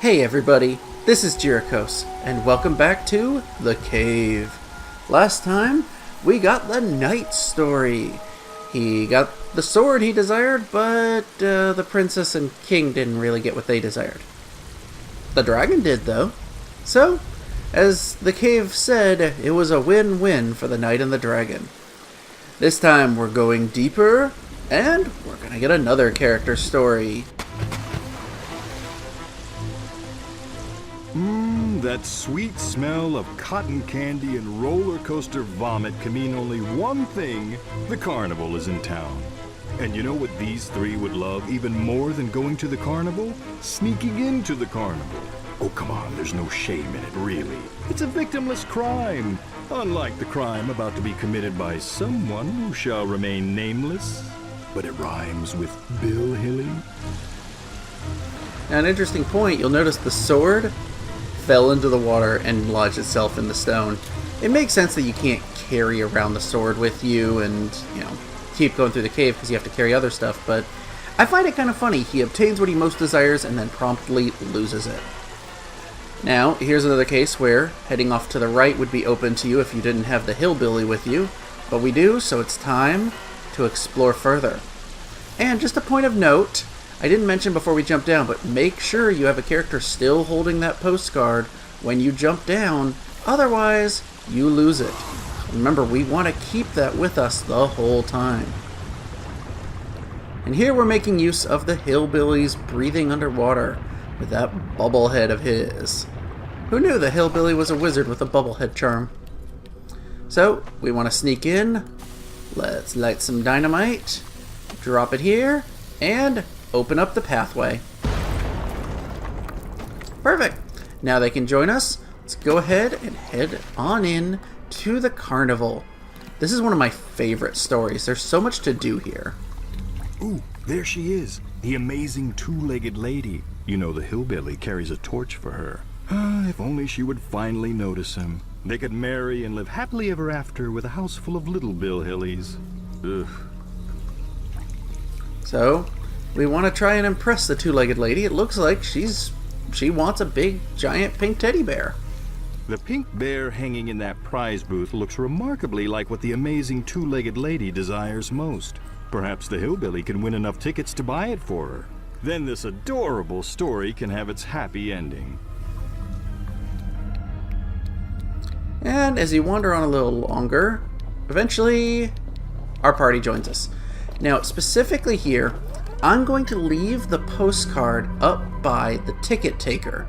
Hey everybody, this is Jyricos, and welcome back to The Cave. Last time, we got the knight story. He got the sword he desired, but the princess and king didn't really get what they desired. The dragon did, though. So, as The Cave said, it was a win-win for the knight and the dragon. This time, we're going deeper, and we're gonna get another character story. That sweet smell of cotton candy and roller coaster vomit can mean only one thing: the carnival is in town. And you know what these three would love even more than going to the carnival? Sneaking into the carnival. Oh, come on, there's no shame in it, really. It's a victimless crime, unlike the crime about to be committed by someone who shall remain nameless. But it rhymes with Hillbilly. Now, an interesting point, you'll notice the sword fell into the water and lodged itself in the stone. It makes sense that you can't carry around the sword with you and, keep going through the cave because you have to carry other stuff, but I find it kind of funny. He obtains what he most desires and then promptly loses it. Now, here's another case where heading off to the right would be open to you if you didn't have the hillbilly with you, but we do, so it's time to explore further. And just a point of note, I didn't mention before we jump down, but make sure you have a character still holding that postcard when you jump down, otherwise you lose it. Remember, we want to keep that with us the whole time. And here we're making use of the hillbilly's breathing underwater with that bubble head of his. Who knew the hillbilly was a wizard with a bubble head charm? So, we want to sneak in. Let's light some dynamite, drop it here, and open up the pathway. Perfect. Now they can join us. Let's go ahead and head on in to the carnival. This is one of my favorite stories. There's so much to do here. Ooh, there she is, the amazing two-legged lady. You know the hillbilly carries a torch for her. If only she would finally notice him. They could marry and live happily ever after with a house full of little Bill Hillies. Ugh. So, we want to try and impress the two-legged lady. It looks like she wants a big, giant pink teddy bear. The pink bear hanging in that prize booth looks remarkably like what the amazing two-legged lady desires most. Perhaps the hillbilly can win enough tickets to buy it for her. Then this adorable story can have its happy ending. And as you wander on a little longer, eventually our party joins us. Now, specifically here, I'm going to leave the postcard up by the ticket taker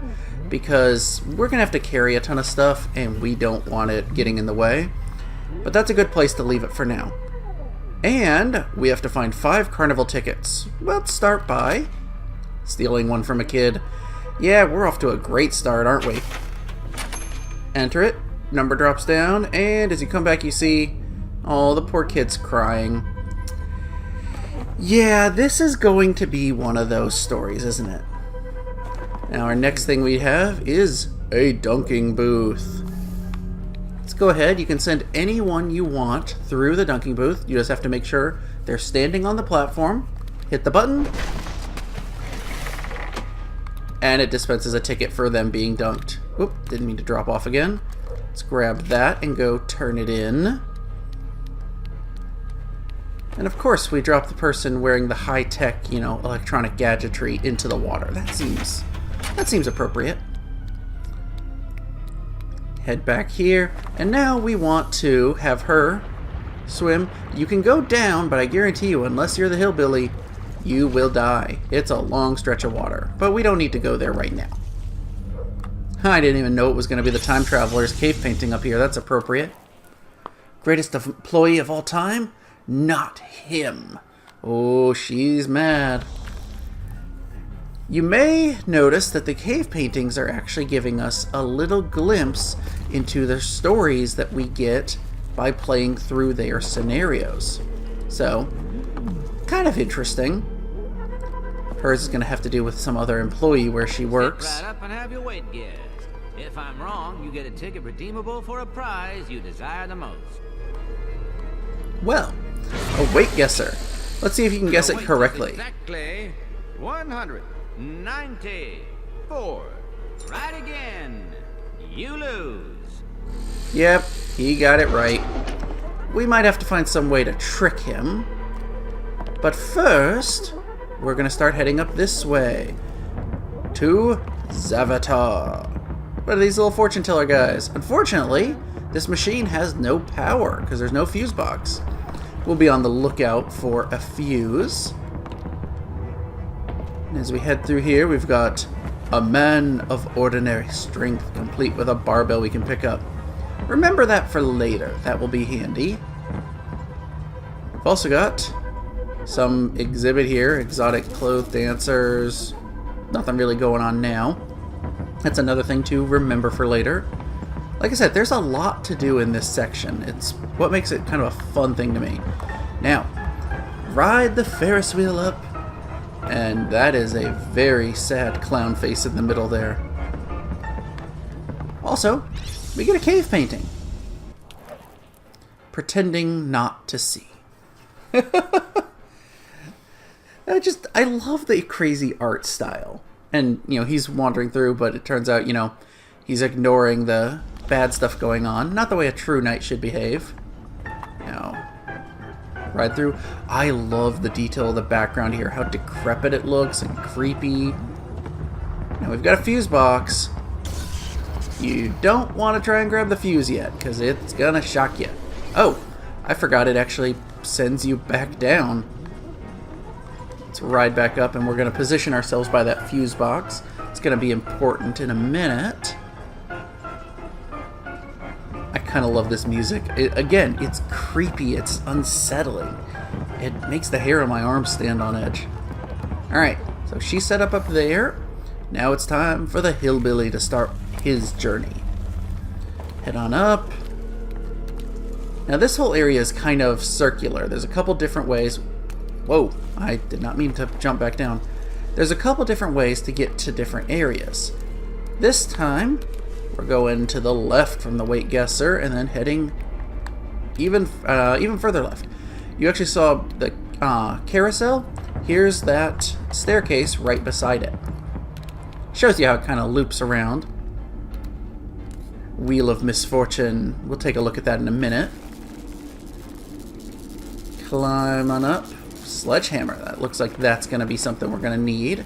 because we're going to have to carry a ton of stuff and we don't want it getting in the way. But that's a good place to leave it for now. And we have to find 5 carnival tickets. Let's start by stealing one from a kid. Yeah, we're off to a great start, aren't we? Enter it. Number drops down, and as you come back you see, oh, the poor kid's crying. Yeah, this is going to be one of those stories, isn't it? Now our next thing we have is a dunking booth. Let's go ahead. You can send anyone you want through the dunking booth. You just have to make sure they're standing on the platform. Hit the button. And it dispenses a ticket for them being dunked. Oop, didn't mean to drop off again. Let's grab that and go turn it in. And of course, we drop the person wearing the high-tech, electronic gadgetry into the water. That seems appropriate. Head back here, and now we want to have her swim. You can go down, but I guarantee you, unless you're the hillbilly, you will die. It's a long stretch of water, but we don't need to go there right now. I didn't even know it was going to be the time traveler's cave painting up here. That's appropriate. Greatest employee of all time? Not him. Oh, she's mad. You may notice that the cave paintings are actually giving us a little glimpse into the stories that we get by playing through their scenarios. So, kind of interesting. Hers is going to have to do with some other employee where she works. Sit right up and have your weight guessed. If I'm wrong, you get a ticket redeemable for a prize you desire the most. Well, a weight guesser. Let's see if you can guess it correctly. Exactly 194 Right again. You lose. Yep, he got it right. We might have to find some way to trick him. But first, we're going to start heading up this way. To Zavatar. What are these little fortune teller guys? Unfortunately, this machine has no power because there's no fuse box. We'll be on the lookout for a fuse. And as we head through here, we've got a man of ordinary strength, complete with a barbell we can pick up. Remember that for later. That will be handy. We've also got some exhibit here. Exotic clothed dancers. Nothing really going on now. That's another thing to remember for later. Like I said, there's a lot to do in this section. It's what makes it kind of a fun thing to me. Now, ride the Ferris wheel up. And that is a very sad clown face in the middle there. Also, we get a cave painting. Pretending not to see. I love the crazy art style. And, you know, he's wandering through, but it turns out, you know, he's ignoring the bad stuff going on. Not the way a true knight should behave. Now, ride through. I love the detail of the background here. How decrepit it looks and creepy. Now, we've got a fuse box. You don't want to try and grab the fuse yet, because it's gonna shock you. Oh, I forgot it actually sends you back down. Let's ride back up, and we're going to position ourselves by that fuse box. It's going to be important in a minute. I kind of love this music. Again, it's creepy. It's unsettling. It makes the hair on my arms stand on edge. Alright, so she's set up there. Now it's time for the Hillbilly to start his journey. Head on up. Now this whole area is kind of circular. There's a couple different ways. Whoa, I did not mean to jump back down. There's a couple different ways to get to different areas. This time, we're going to the left from the weight guesser and then heading even further left. You actually saw the carousel. Here's that staircase right beside it. Shows you how it kind of loops around. Wheel of Misfortune. We'll take a look at that in a minute. Climb on up. Sledgehammer. That looks like that's going to be something we're going to need.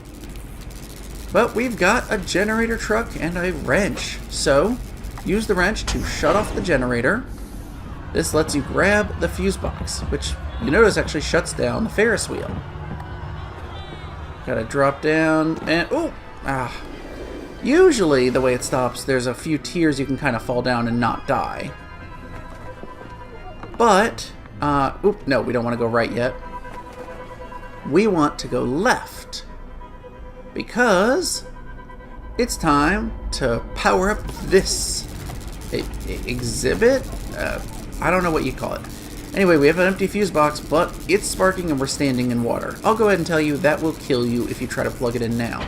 But we've got a generator truck and a wrench. So, use the wrench to shut off the generator. This lets you grab the fuse box, which you notice actually shuts down the Ferris wheel. Gotta drop down and... Usually, the way it stops, there's a few tiers you can kind of fall down and not die. But... no, we don't want to go right yet. We want to go left. Because it's time to power up this exhibit? I don't know what you call it. Anyway, we have an empty fuse box, but it's sparking and we're standing in water. I'll go ahead and tell you that will kill you if you try to plug it in now.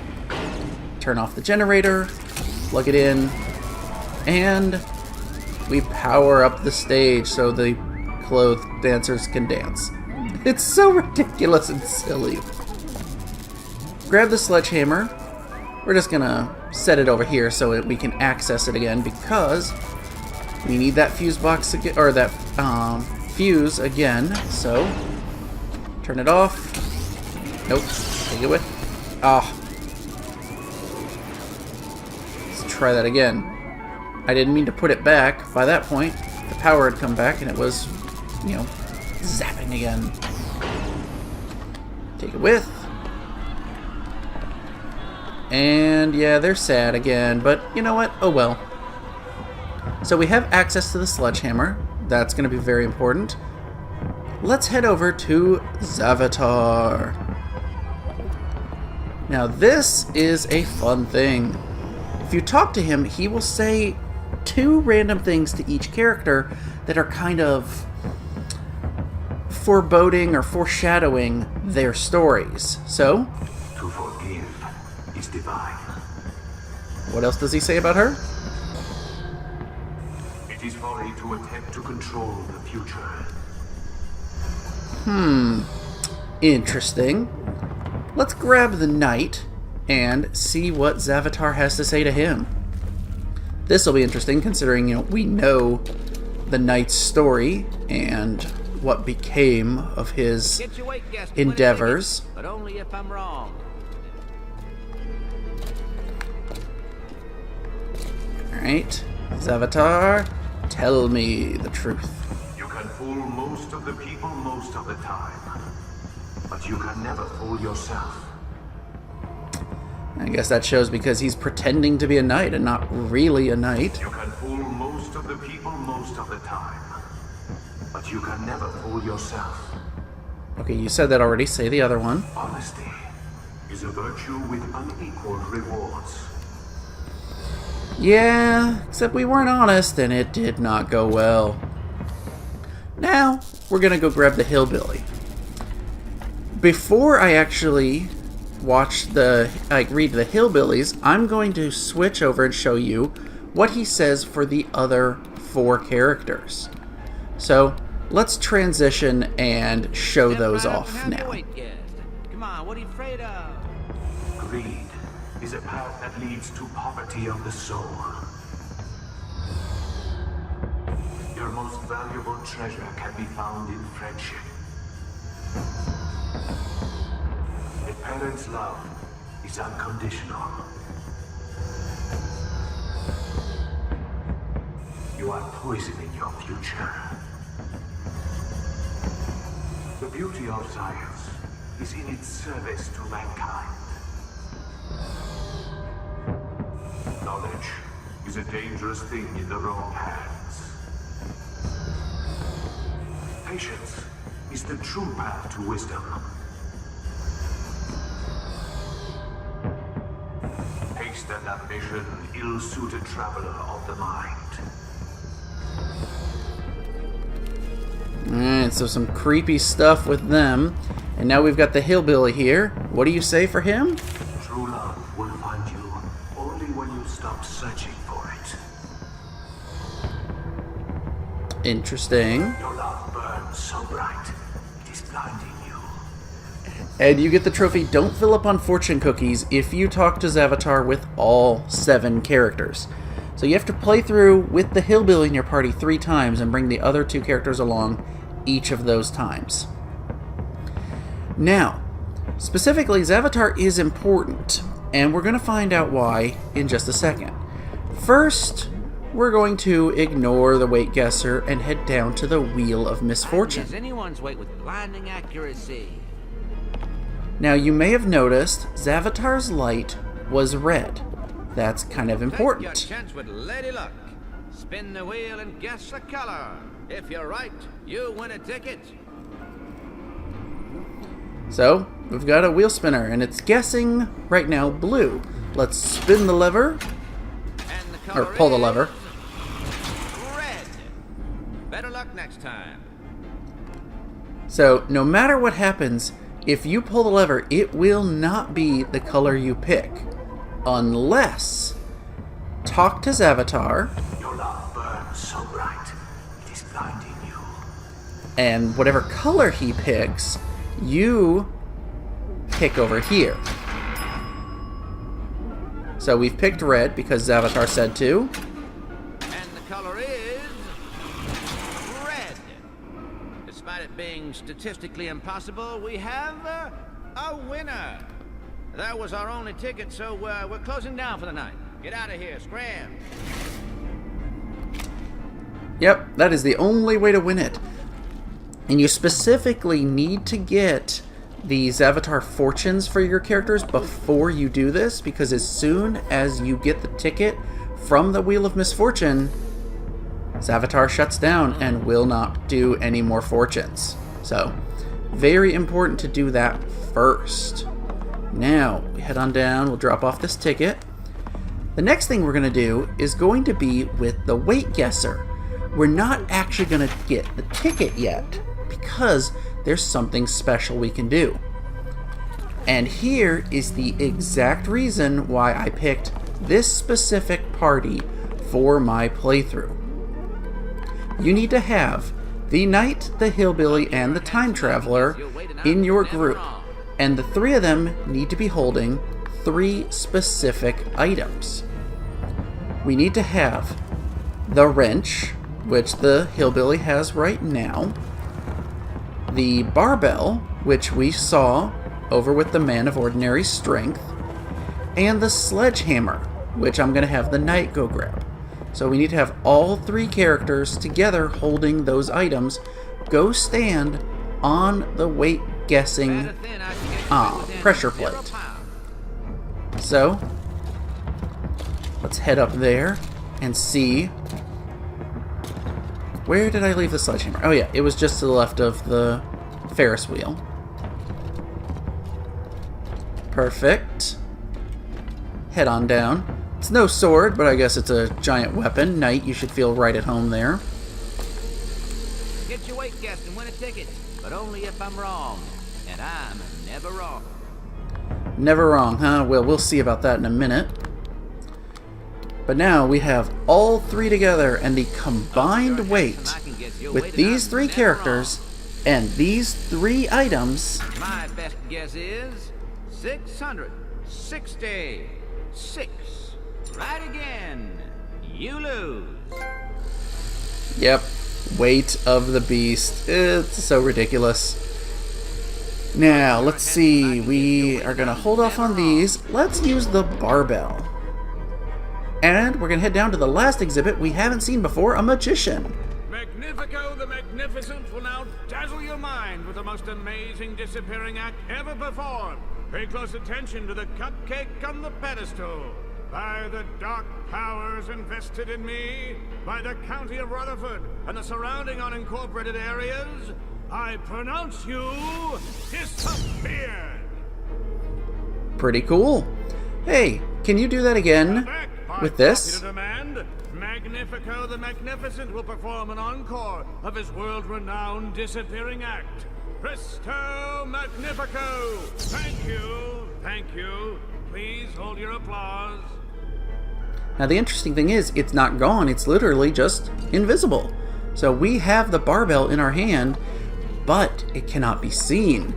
Turn off the generator, plug it in, and we power up the stage so the clothed dancers can dance. It's so ridiculous and silly. Grab the sledgehammer. We're just gonna set it over here so we can access it again because we need that fuse box again, or that fuse again. So turn it off. Nope. Take it with. Let's try that again. I didn't mean to put it back. By that point, the power had come back and it was, you know, zapping again. Take it with. And yeah, they're sad again, but you know what? Oh well. So we have access to the sledgehammer. That's going to be very important. Let's head over to Zavatar. Now this is a fun thing. If you talk to him, he will say two random things to each character that are kind of foreboding or foreshadowing their stories. So, to forgive is divine. What else does he say about her? It is folly to attempt to control the future. Interesting. Let's grab the knight and see what Zavatar has to say to him. This will be interesting considering, we know the knight's story and what became of his Get your weight guess to endeavors. win a ticket, but only if I'm wrong. Alright, Zavatar, tell me the truth. You can fool most of the people most of the time, but you can never fool yourself. I guess that shows because he's pretending to be a knight and not really a knight. You can fool most of the people most of the time, but you can never fool yourself. Okay, you said that already. Say the other one. Honesty is a virtue with unequaled rewards. Yeah, except we weren't honest and it did not go well. Now, we're gonna go grab the hillbilly. Before I actually read the hillbillies, I'm going to switch over and show you what he says for the other 4 characters. So, let's transition and show those off now. Come on, what are you afraid of? Greed is a path that leads to poverty of the soul. Your most valuable treasure can be found in friendship. A parent's love is unconditional. You are poisoning your future. The beauty of science is in its service to mankind. Knowledge is a dangerous thing in the wrong hands. Patience is the true path to wisdom. Haste and ambition, ill-suited traveler of the mind. Alright, so some creepy stuff with them. And now we've got the hillbilly here. What do you say for him? True love will find you only when you stop searching for it. Interesting. Your love burns so bright, it is blinding you. And you get the trophy Don't Fill Up on Fortune Cookies if you talk to Zavatar with all 7 characters. So you have to play through with the hillbilly in your party 3 times and bring the other 2 characters along each of those times. Now, specifically, Zavatar is important, and we're going to find out why in just a second. First, we're going to ignore the weight guesser and head down to the Wheel of I Misfortune. guess anyone's weight with blinding accuracy. Now, you may have noticed Zavatar's light was red. That's kind of Take important. your chance with Lady Luck. Spin the wheel and guess the color. If you're right, you win a ticket. So, we've got a wheel spinner, and it's guessing right now blue. Let's spin the lever, And the or color pull the is lever. red. Better luck next time. So, no matter what happens, if you pull the lever, it will not be the color you pick. Unless, talk to Zavatar, Your love burns so bright, it is blinding you. and whatever color he picks, you pick over here. So we've picked red because Zavatar said to. And the color is red. Despite it being statistically impossible, we have a winner. That was our only ticket, so we're closing down for the night. Get out of here, scram. Yep, that is the only way to win it. And you specifically need to get the Zavatar fortunes for your characters before you do this, because as soon as you get the ticket from the Wheel of Misfortune, Zavatar shuts down and will not do any more fortunes. So, very important to do that first. Now, we head on down, we'll drop off this ticket. The next thing we're going to do is going to be with the weight guesser. We're not actually going to get the ticket yet, because there's something special we can do. And here is the exact reason why I picked this specific party for my playthrough. You need to have the knight, the hillbilly, and the time traveler in your group, and the 3 of them need to be holding 3 specific items. We need to have the wrench, which the Hillbilly has right now, the barbell, which we saw over with the Man of Ordinary Strength, and the sledgehammer, which I'm going to have the Knight go grab. So we need to have all 3 characters together holding those items go stand on the weight guessing pressure plate. So let's head up there and see. Where did I leave the sledgehammer? Oh yeah, it was just to the left of the Ferris wheel. Perfect. Head on down. It's no sword, but I guess it's a giant weapon. Knight, you should feel right at home there. Get your weight guessed and win a ticket, but only if I'm wrong. And I'm never wrong. Never wrong, huh? Well, we'll see about that in a minute. But now we have all 3 together, and the combined weight with these 3 characters and these 3 items. My best guess is 666. Right again. You lose. Yep. Weight of the beast. It's so ridiculous. Now, let's see. We are going to hold off on these. Let's use the barbell. And we're going to head down to the last exhibit we haven't seen before, a magician. Magnifico the Magnificent will now dazzle your mind with the most amazing disappearing act ever performed. Pay close attention to the cupcake on the pedestal. By the dark powers invested in me, by the county of Rutherford and the surrounding unincorporated areas, I pronounce you disappeared. Pretty cool. Hey, can you do that again with this? Demand, Magnifico the Magnificent will perform an encore of his world-renowned disappearing act. Presto Magnifico! Thank you, thank you. Please hold your applause. Now the interesting thing is, it's not gone, it's literally just invisible. So we have the barbell in our hand, but it cannot be seen.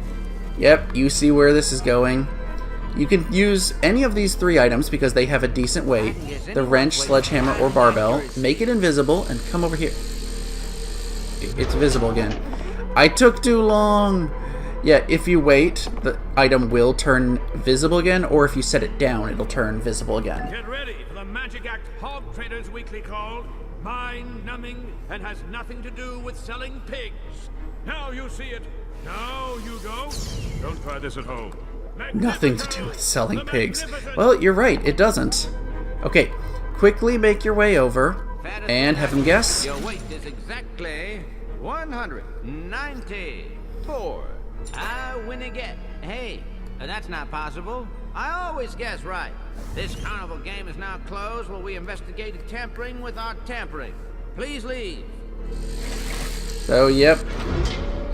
Yep, you see where this is going. You can use any of these 3 items because they have a decent weight. The wrench, sledgehammer, or barbell. Make it invisible and come over here. It's visible again. I took too long! Yeah, if you wait, the item will turn visible again, or if you set it down, it'll turn visible again. Get ready for the magic act Hog Traders Weekly called mind-numbing and has nothing to do with selling pigs. Now you see it. Now you go. Don't try this at home. Nothing to do with selling pigs. Well, you're right, it doesn't. Okay, quickly make your way over and have him guess. Your weight is exactly 194. I win again. Hey, that's not possible. I always guess right. This carnival game is now closed while we investigated tampering with our tampering. Please leave. So, yep.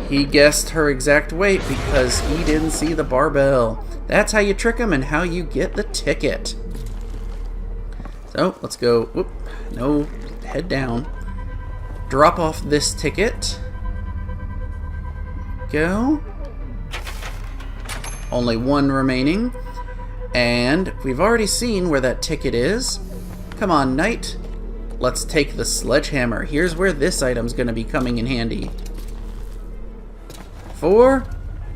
He guessed her exact weight because he didn't see the barbell. That's how you trick him and how you get the ticket. So, let's go. Whoop. No, head down. Drop off this ticket. Go. Only 1 remaining. And we've already seen where that ticket is. Come on, Knight. Let's take the sledgehammer. Here's where this item's going to be coming in handy. For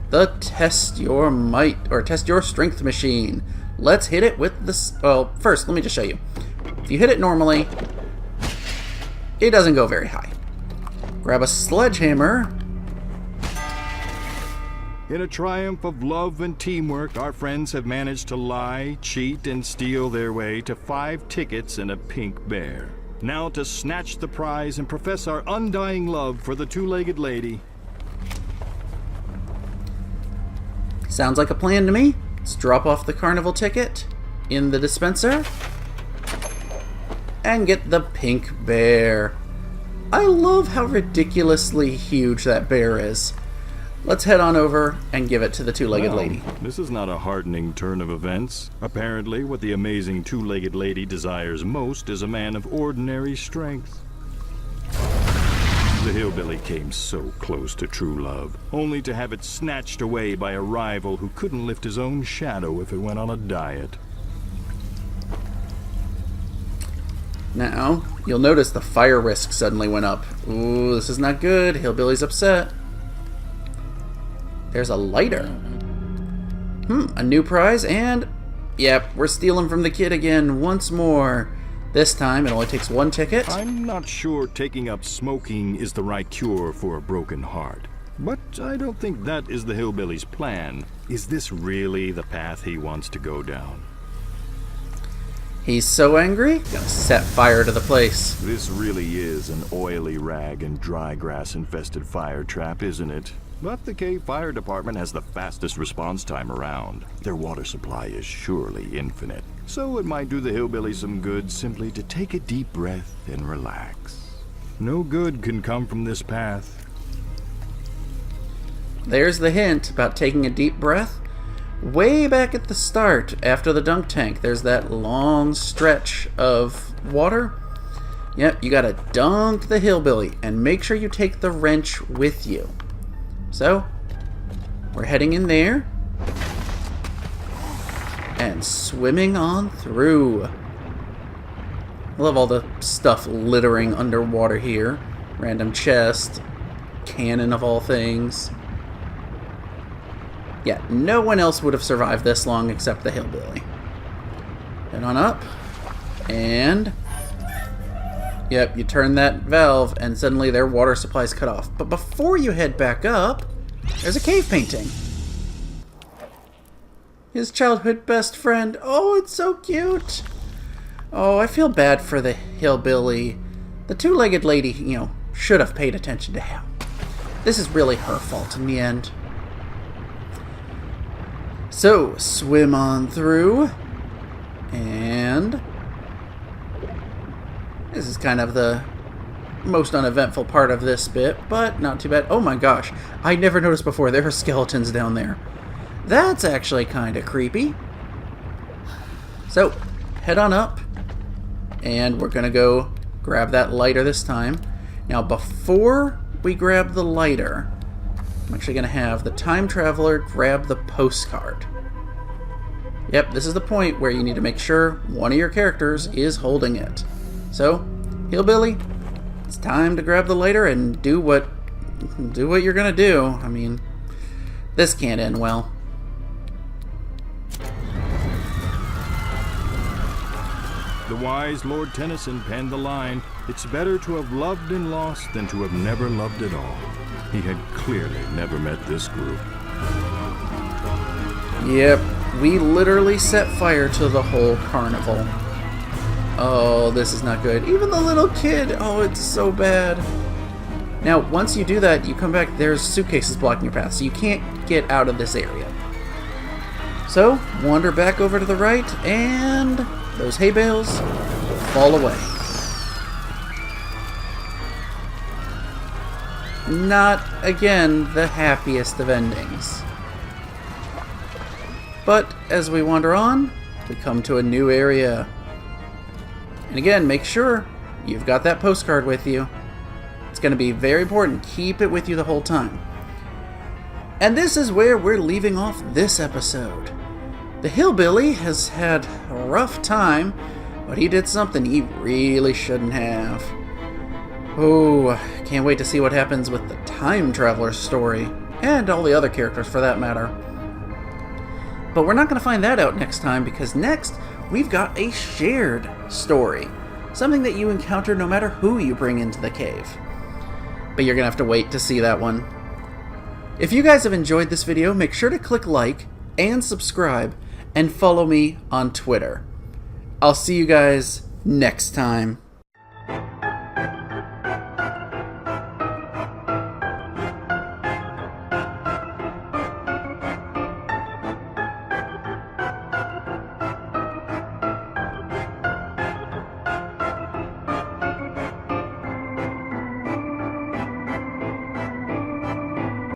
the test your might, or test your strength machine. Let's hit it with the... Well, first, let me just show you. If you hit it normally, it doesn't go very high. Grab a sledgehammer. In a triumph of love and teamwork, our friends have managed to lie, cheat, and steal their way to 5 tickets and a pink bear. Now to snatch the prize and profess our undying love for the 2-legged lady. Sounds like a plan to me. Let's drop off the carnival ticket in the dispenser and get the pink bear. I love how ridiculously huge that bear is. Let's head on over and give it to the 2-legged lady. This is not a heartening turn of events. Apparently, what the amazing 2-legged lady desires most is a man of ordinary strength. The hillbilly came so close to true love, only to have it snatched away by a rival who couldn't lift his own shadow if it went on a diet. Now, you'll notice the fire risk suddenly went up. Ooh, this is not good. Hillbilly's upset. There's a lighter. A new prize, and yep, we're stealing from the kid again once more. This time, it only takes one ticket. I'm not sure taking up smoking is the right cure for a broken heart. But I don't think that is the hillbilly's plan. Is this really the path he wants to go down? He's so angry, gonna set fire to the place. This really is an oily rag and dry grass infested fire trap, isn't it? But the cave fire department has the fastest response time around. Their water supply is surely infinite. So it might do the hillbilly some good simply to take a deep breath and relax. No good can come from this path. There's the hint about taking a deep breath. Way back at the start, after the dunk tank, there's that long stretch of water. Yep, you gotta dunk the hillbilly and make sure you take the wrench with you. So, we're heading in there and swimming on through. I love all the stuff littering underwater here. Random chest, cannon of all things. Yeah, no one else would have survived this long except the hillbilly. Head on up, and yep, you turn that valve and suddenly their water supply's cut off. But before you head back up, there's a cave painting. His childhood best friend. Oh, it's so cute. Oh, I feel bad for the hillbilly. The two-legged lady, should have paid attention to him. This is really her fault in the end. So, swim on through, and this is kind of the most uneventful part of this bit, but not too bad. Oh my gosh, I never noticed before there are skeletons down there. That's actually kind of creepy. So, head on up, and we're gonna go grab that lighter this time. Now, before we grab the lighter, I'm actually going to have the time traveler grab the postcard. Yep, this is the point where you need to make sure one of your characters is holding it. So, hillbilly, it's time to grab the lighter and do what you're going to do. I mean, this can't end well. The wise Lord Tennyson penned the line, "It's better to have loved and lost than to have never loved at all." He had clearly never met this group. Yep, we literally set fire to the whole carnival. Oh, this is not good. Even the little kid, oh, it's so bad. Now, once you do that, you come back, there's suitcases blocking your path, so you can't get out of this area. So, wander back over to the right, and those hay bales will fall away. Not, again, the happiest of endings. But as we wander on, we come to a new area. And again, make sure you've got that postcard with you. It's going to be very important. Keep it with you the whole time. And this is where we're leaving off this episode. The hillbilly has had a rough time, but he did something he really shouldn't have. Oh, can't wait to see what happens with the time traveler's story, and all the other characters for that matter. But we're not going to find that out next time, because next we've got a shared story. Something that you encounter no matter who you bring into the cave. But you're going to have to wait to see that one. If you guys have enjoyed this video, make sure to click like and subscribe, and follow me on Twitter. I'll see you guys next time.